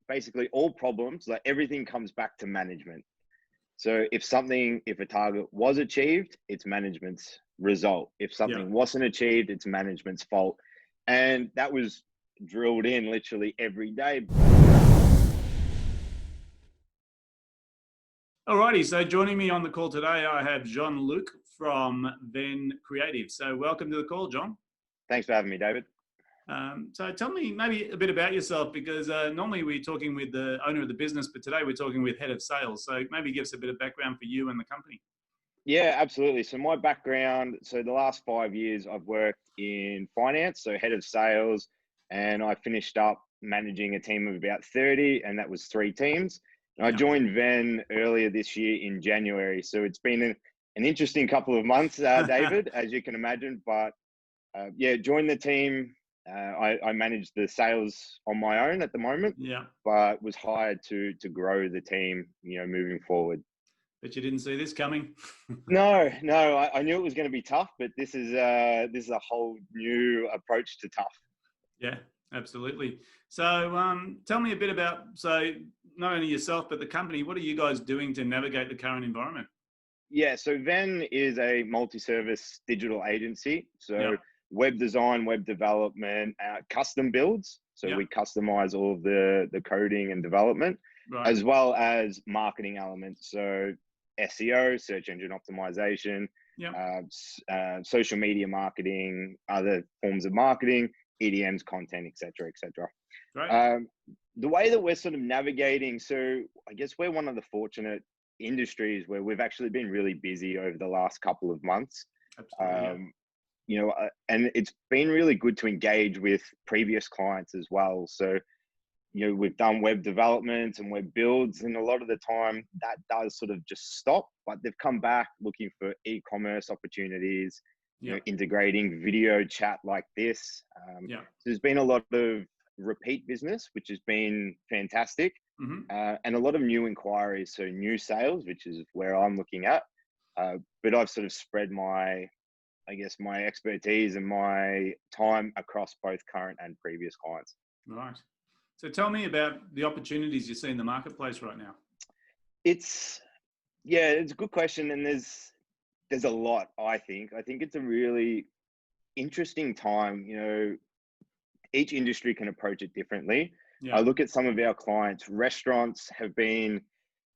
basically all problems, like everything comes back to management. So if a target was achieved, it's management's result. If Yeah. something wasn't achieved, it's management's fault. And that was drilled in literally every day. Alrighty, so joining me on the call today, I have Jean-Luc from Venn Creative. So welcome to the call, John. Thanks for having me, David. So tell me maybe a bit about yourself, because normally we're talking with the owner of the business, but today we're talking with head of sales. So maybe give us a bit of background for you and the company. Yeah, absolutely. So my background, so the last 5 years I've worked in finance, so head of sales, and I finished up managing a team of about 30, and that was 3 teams. And I Yeah. joined Venn earlier this year in January. So it's been an interesting couple of months, David, as you can imagine. But yeah, joined the team. I manage the sales on my own at the moment, Yeah. but was hired to grow the team, moving forward. But you didn't see this coming. No, I knew it was going to be tough, but this is a whole new approach to tough. Yeah, absolutely. So tell me a bit about, so not only yourself, but the company. What are you guys doing to navigate the current environment? Yeah, so Venn is a multi-service digital agency. Yeah. So web design, web development, custom builds. So Yeah. we customize all of the coding and development, Right. as well as marketing elements. So SEO, search engine optimization, Yeah. social media marketing, other forms of marketing, EDMs, content, etc., etc. Great. The way that we're sort of navigating, so I guess we're one of the fortunate industries where we've actually been really busy over the last couple of months. Absolutely. Yeah. And it's been really good to engage with previous clients as well. So, we've done web development and web builds, and a lot of the time that does sort of just stop, but they've come back looking for e-commerce opportunities, Yeah. integrating video chat like this. Yeah. So there's been a lot of repeat business, which has been fantastic, Mm-hmm. and a lot of new inquiries, so new sales, which is where I'm looking at. But I've sort of spread my expertise and my time across both current and previous clients. Right. So tell me about the opportunities you see in the marketplace right now. It's a good question, and there's a lot. I think it's a really interesting time. Each industry can approach it differently. I Yeah. look at some of our clients. Restaurants have been,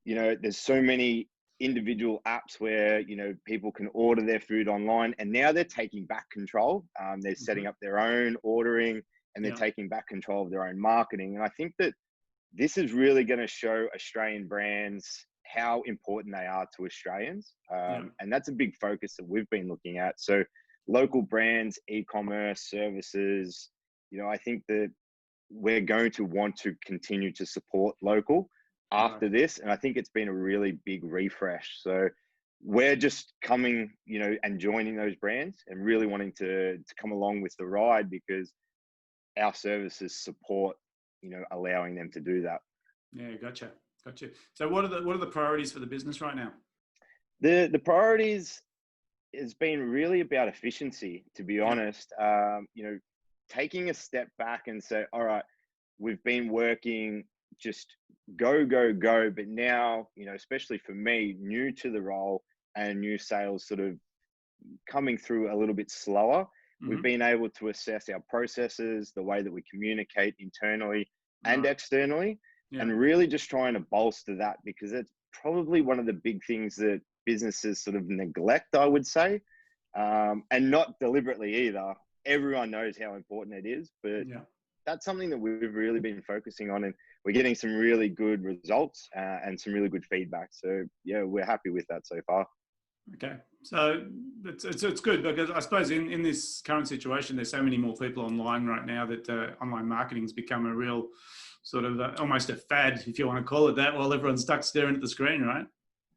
there's so many individual apps where people can order their food online, and now they're taking back control. They're Mm-hmm. setting up their own ordering, and they're Yeah. taking back control of their own marketing. And I think that this is really going to show Australian brands how important they are to Australians. Yeah. And that's a big focus that we've been looking at. So local brands, e-commerce services, I think that we're going to want to continue to support local Right. after this. And I think it's been a really big refresh. So we're just coming, and joining those brands and really wanting to come along with the ride, because our services support, allowing them to do that. Yeah. Gotcha. So what are the priorities for the business right now? The priorities has been really about efficiency, to be Yeah. honest. Taking a step back and say, all right, we've been working just go, go, go. But now, especially for me, new to the role and new sales sort of coming through a little bit slower, we've Mm-hmm. been able to assess our processes, the way that we communicate internally and Right. externally, Yeah. and really just trying to bolster that, because it's probably one of the big things that businesses sort of neglect, I would say, and not deliberately either. Everyone knows how important it is, but Yeah. that's something that we've really been focusing on, and we're getting some really good results and some really good feedback. So yeah, we're happy with that so far. Okay, so it's good, because I suppose in this current situation, there's so many more people online right now that online marketing's become a real sort of almost a fad, if you want to call it that, while everyone's stuck staring at the screen, right?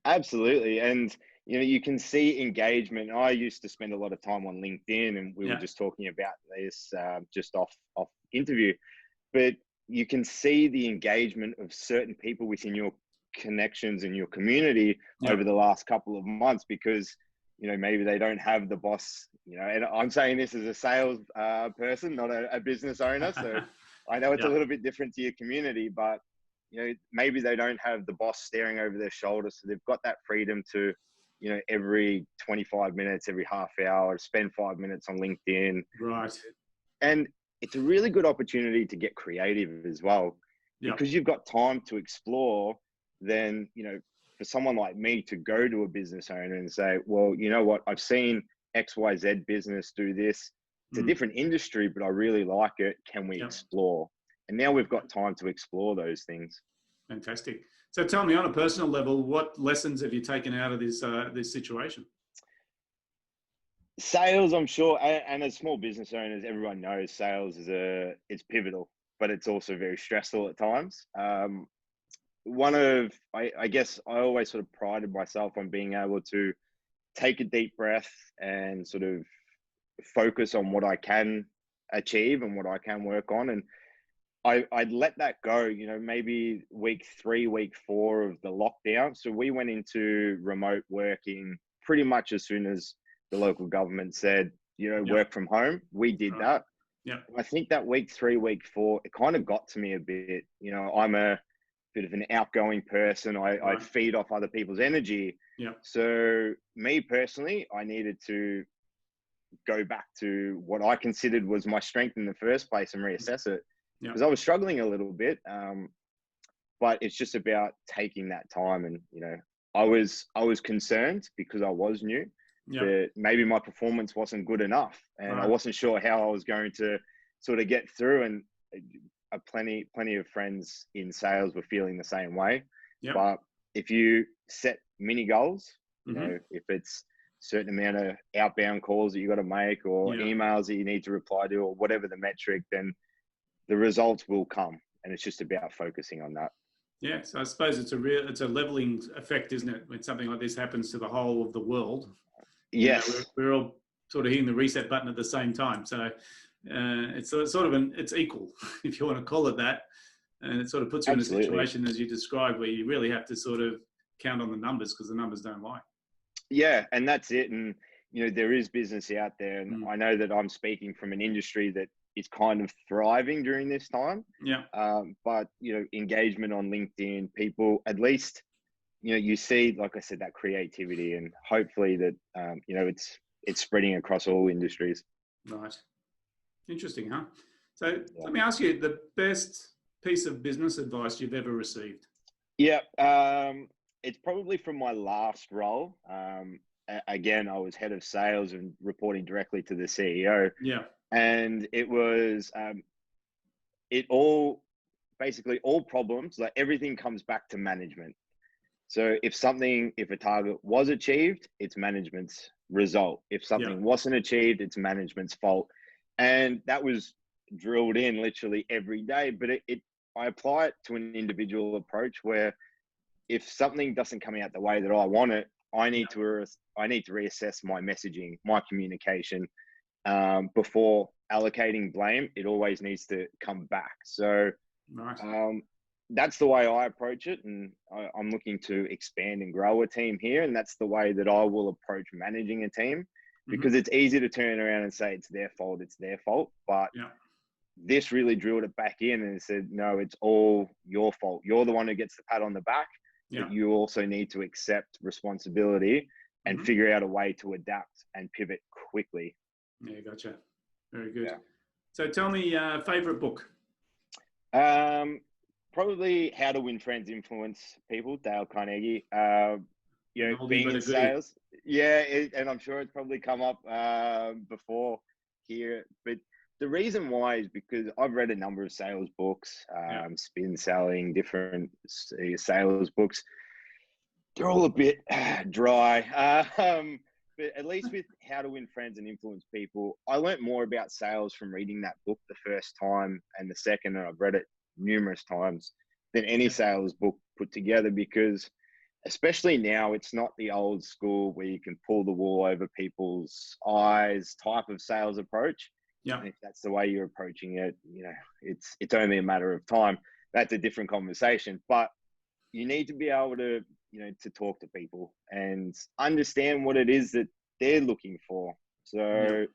Absolutely. And you can see engagement. I used to spend a lot of time on LinkedIn, and we were Yeah. just talking about this just off interview. But you can see the engagement of certain people within your connections and your community Yeah. over the last couple of months, because maybe they don't have the boss. And I'm saying this as a sales person, not a business owner. So I know it's a Yeah. little bit different to your community, but maybe they don't have the boss staring over their shoulder, so they've got that freedom to, every 25 minutes, every half hour, spend 5 minutes on LinkedIn. Right. And it's a really good opportunity to get creative as well, Yeah. because you've got time to explore. Then, for someone like me to go to a business owner and say, well, you know what, I've seen XYZ business do this. It's a different industry, but I really like it. Can we explore? And now we've got time to explore those things. Fantastic. So tell me, on a personal level, what lessons have you taken out of this situation? Sales, I'm sure, and as small business owners, everyone knows sales it's pivotal, but it's also very stressful at times. I guess I always sort of prided myself on being able to take a deep breath and sort of focus on what I can achieve and what I can work on. And I'd let that go, maybe week 3, week 4 of the lockdown. So we went into remote working pretty much as soon as the local government said, work from home. We did that. Yeah. I think that week 3, week 4, it kind of got to me a bit. I'm a bit of an outgoing person. I feed off other people's energy. Yeah. So me personally, I needed to go back to what I considered was my strength in the first place and reassess it, because I was struggling a little bit. But it's just about taking that time. And, I was concerned because I was new that maybe my performance wasn't good enough, and I wasn't sure how I was going to sort of get through. And plenty of friends in sales were feeling the same way. But if you set mini goals, if it's certain amount of outbound calls that you got to make, or emails that you need to reply to, or whatever the metric, then the results will come. And it's just about focusing on that. Yeah, so I suppose it's a leveling effect, isn't it? When something like this happens to the whole of the world. Yes. We're all sort of hitting the reset button at the same time. So it's sort of it's equal, if you want to call it that. And it sort of puts you in a situation, as you described, where you really have to sort of count on the numbers, because the numbers don't lie. Yeah, and that's it. And, there is business out there. And I know that I'm speaking from an industry that is kind of thriving during this time. Yeah. But, engagement on LinkedIn, people, at least, you see, like I said, that creativity, and hopefully that, it's spreading across all industries. Right. Interesting, huh? So let me ask you, the best piece of business advice you've ever received? Yeah. It's probably from my last role. Again, I was head of sales and reporting directly to the CEO. Yeah. And it was, basically all problems, like everything comes back to management. So if a target was achieved, it's management's result. If something wasn't achieved, it's management's fault. And that was drilled in literally every day. But I apply it to an individual approach, where if something doesn't come out the way that I want it, I need to reassess my messaging, my communication, before allocating blame. It always needs to come back. So that's the way I approach it. And I'm looking to expand and grow a team here. And that's the way that I will approach managing a team, because it's easy to turn around and say it's their fault. But this really drilled it back in and said, no, it's all your fault. You're the one who gets the pat on the back. But you also need to accept responsibility and figure out a way to adapt and pivot quickly. Yeah, gotcha. Very good. Yeah. So tell me, favorite book? Probably How to Win Friends, Influence People, Dale Carnegie. Being in sales. Yeah, and I'm sure it's probably come up before here. But the reason why is because I've read a number of sales books, spin selling, different sales books. They're all a bit dry. But at least with How to Win Friends and Influence People, I learned more about sales from reading that book the first time and the second, and I've read it numerous times, than any sales book put together, because especially now, it's not the old school where you can pull the wool over people's eyes type of sales approach. Yeah. And if that's the way you're approaching it, it's only a matter of time. That's a different conversation. But you need to be able to, to talk to people and understand what it is that they're looking for. So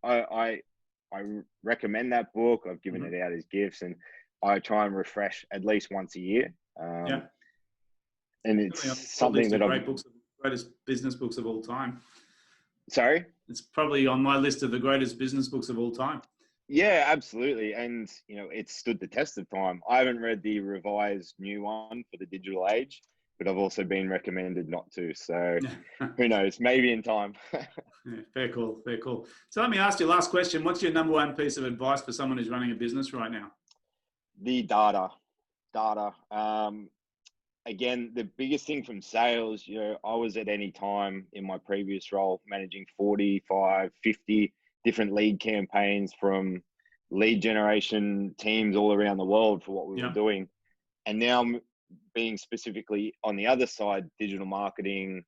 I recommend that book. I've given it out as gifts, and I try and refresh at least once a year. Yeah. And Certainly on it's the something list that of I've, greatest business books of all time. sorry? It's probably on my list of the greatest business books of all time. Yeah, absolutely. And, it's stood the test of time. I haven't read the revised new one for the digital age, but I've also been recommended not to. So who knows, maybe in time. Yeah, fair call, fair call. So let me ask you last question. What's your number one piece of advice for someone who's running a business right now? The data. Again, the biggest thing from sales, I was at any time in my previous role managing 45, 50 different lead campaigns from lead generation teams all around the world for what we were Yeah, doing. And now being specifically on the other side, digital marketing,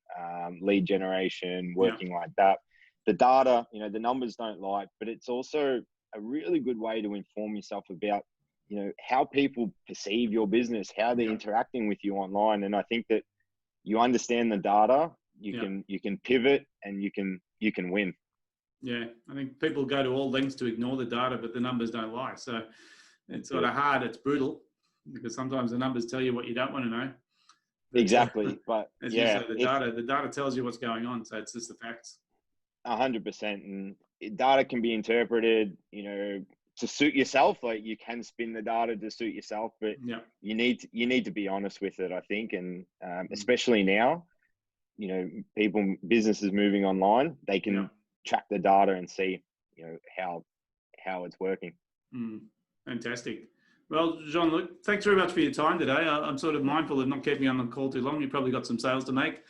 lead generation, yeah, working like that. The data, the numbers don't lie, but it's also a really good way to inform yourself about, how people perceive your business, how they're yeah, interacting with you online. And I think that you understand the data, yeah, you can pivot and you can win. yeah. I think people go to all lengths to ignore the data, but the numbers don't lie. So it's That's sort it. of hard. It's brutal because sometimes the numbers tell you what you don't want to know. But Exactly. But as you yeah, say, the data tells you what's going on. So it's just the facts. 100%. And data can be interpreted, to suit yourself. Like you can spin the data to suit yourself, but Yeah. you need to be honest with it, I think. And Mm. especially now, businesses moving online, they Yeah. can track the data and see, how it's working. Mm. Fantastic. Well, Jean, look, thanks very much for your time today. I'm sort of mindful of not keeping you on the call too long. You've probably got some sales to make.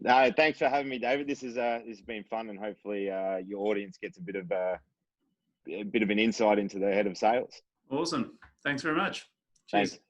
No, thanks for having me, David. This has been fun, and hopefully your audience gets a bit of an insight into the head of sales. Awesome. Thanks very much. Cheers. Thanks.